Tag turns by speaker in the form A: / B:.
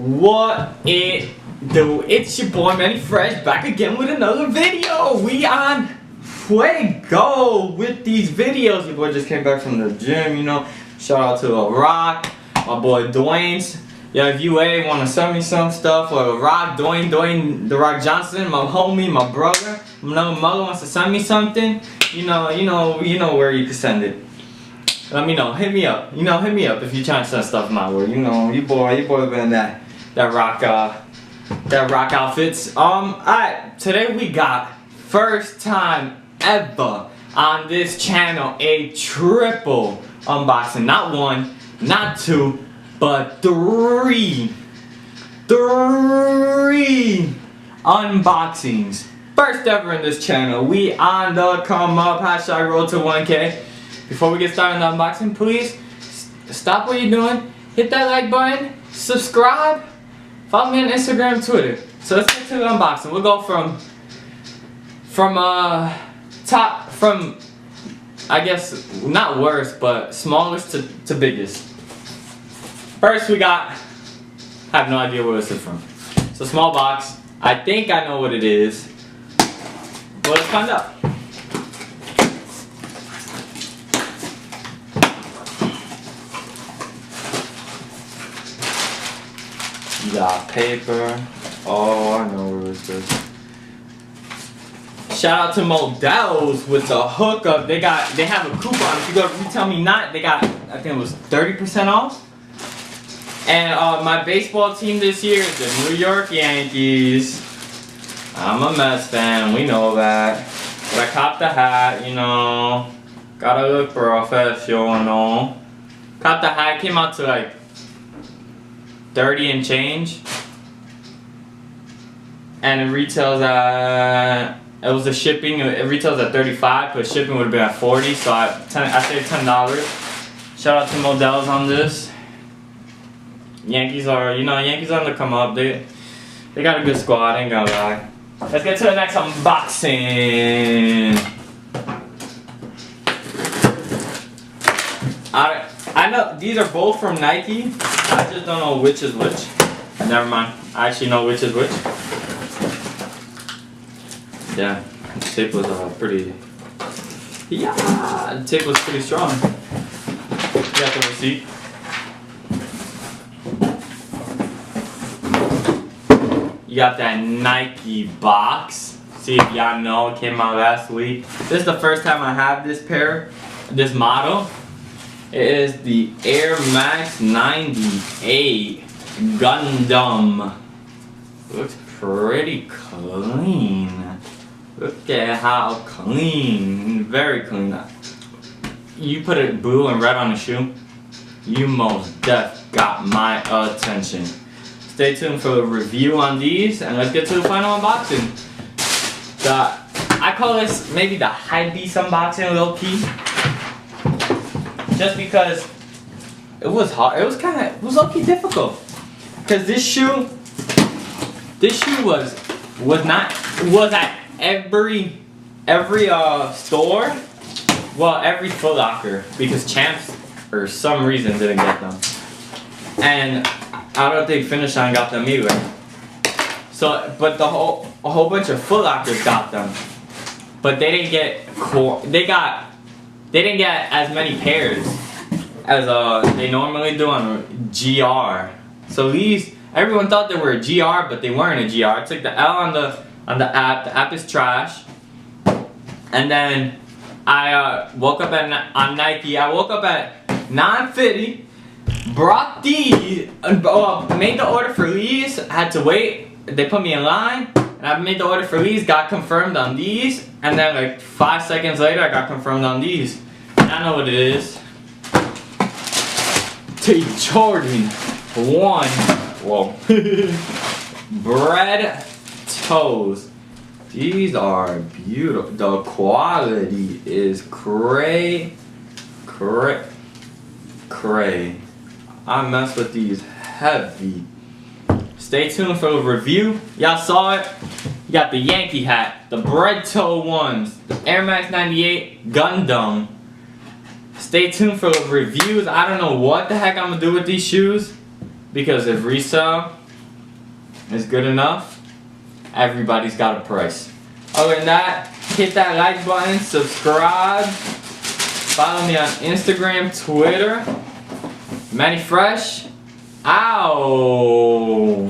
A: What it do? It's your boy Manny Fresh back again with another video. We on fuego with these videos. Your boy just came back from the gym, you know. Shout out to Rock, my boy Dwayne's. Yeah, if you want to send me some stuff, or Rock, Dwayne, The Rock Johnson, my homie, my brother, my mother wants to send me something, you know where you can send it. Let me know. Hit me up. Hit me up if you're trying to send stuff my way. Your boy been that rock outfits. Alright, today we got first time ever on this channel a triple unboxing. Not one, not two, but three unboxings. First ever in this channel. We on the come up. Hashtag road to 1K. Before we get started on the unboxing, please stop what you're doing, hit that like button, subscribe, follow me on Instagram, Twitter. So let's get to the unboxing. We'll go from I guess not worst, but smallest to biggest. First we got, I have no idea where this is from. It's a small box. I think I know what it is, but let's find out. You got paper. Oh, I know where this is. Shout out to Modell's with the hookup. They have a coupon. If you go to Retail Me Not, they got, I think it was 30% off. And my baseball team this year is the New York Yankees. I'm a Mets fan, we know that. But I copped the hat, Gotta look professional. Copped the hat, came out to like 30 and change. And it retails at, it was the shipping, it retails at 35, but shipping would have been at 40, so I saved $10. Shout out to Modell's on this. Yankees are, Yankees on the come up. They got a good squad, ain't gonna lie. Let's get to the next unboxing. I know these are both from Nike. I just don't know which is which. Never mind. I actually know which is which. Yeah, the tape was pretty. Yeah, the tape was pretty strong. You got the receipt. You got that Nike box. See if y'all know, it came out last week. This is the first time I have this model. It is the Air Max 98 Gundam. Looks pretty clean. Look at how clean. Very clean. You put it blue and red on the shoe, you most def got my attention. Stay tuned for a review on these, and let's get to the final unboxing. I call this maybe the hypebeast unboxing, low key. Just because it was hard. It was low key difficult. Cause this shoe was at every store. Well, every Foot Locker, because Champs for some reason didn't get them. And I don't think Finish Line got them either. So, but a whole bunch of Foot Lockers got them, but they didn't get they didn't get as many pairs as they normally do on GR. So these, everyone thought they were a GR, but they weren't a GR. It's like the L on the app. The app is trash. And then I woke up on Nike. I woke up at 9:50. Brought these, made the order for these, had to wait, they put me in line, and I made the order for these, got confirmed on these, and then like 5 seconds later I got confirmed on these. And I know what it is. T. Jordan 1, whoa, bread toes. These are beautiful, the quality is cray. I mess with these heavy. Stay tuned for the review. Y'all saw it. You got the Yankee hat, the bread toe ones, the Air Max 98 Gundam. Stay tuned for the reviews. I don't know what the heck I'm gonna do with these shoes because if resale, is good enough. Everybody's got a price. Other than that, hit that like button, subscribe, follow me on Instagram, Twitter. Manny Fresh. Ow!